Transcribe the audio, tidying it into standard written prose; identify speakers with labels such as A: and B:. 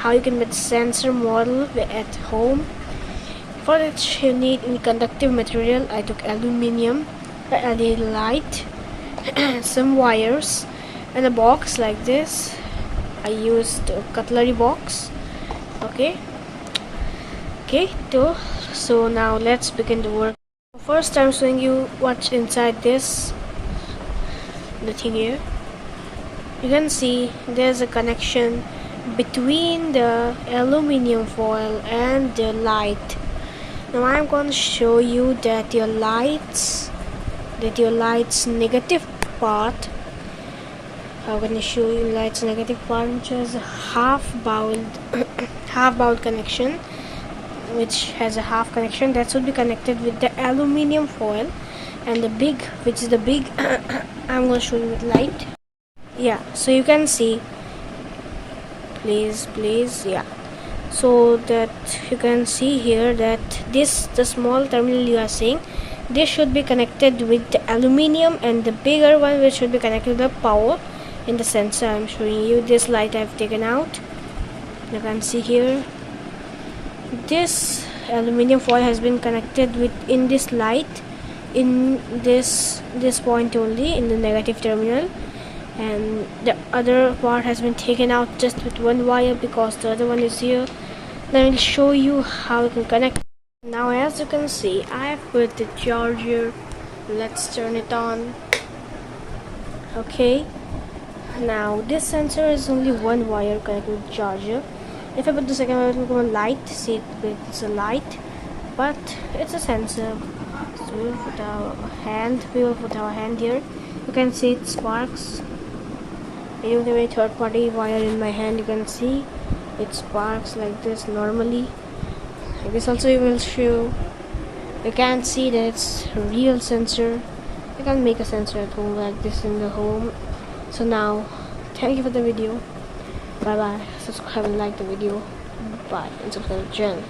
A: how you can make sensor model at home. For that you need conductive material. I took aluminium, a LED light, some wires, and a box like this. I used a cutlery box. Okay, so now let's begin the work. First I'm showing you what's inside this, the thing here. You can see there's a connection between the aluminium foil and the light. Now I'm going to show you that your light's negative part. I'm going to show you light's negative part, which is a half bowl connection, which has a half connection that should be connected with the aluminium foil, and the big, which is the big I'm going to show you with light. Yeah, so you can see, please, yeah, so that you can see here that the small terminal you are seeing, this should be connected with the aluminium, and the bigger one which should be connected with the power in the sensor. I'm showing you this light I've taken out. You can see here this aluminium foil has been connected with in this light, in this point only, in the negative terminal, and the other part has been taken out just with one wire because the other one is here. Then I'll show you how you can connect. Now as you can see, I have put the charger. Let's turn it on. Okay, now this sensor is only one wire connected with the charger. If I put the second wire, it will become a light. See, it's a light, but it's a sensor. So we will put our hand here. You can see it sparks. I don't have a third-party wire in my hand. You can see it sparks like this normally. This also you will show. You can see that it's a real sensor. You can make a sensor at home like this in the home. So now, thank you for the video. Bye bye. Subscribe and like the video. Bye, and subscribe to the channel.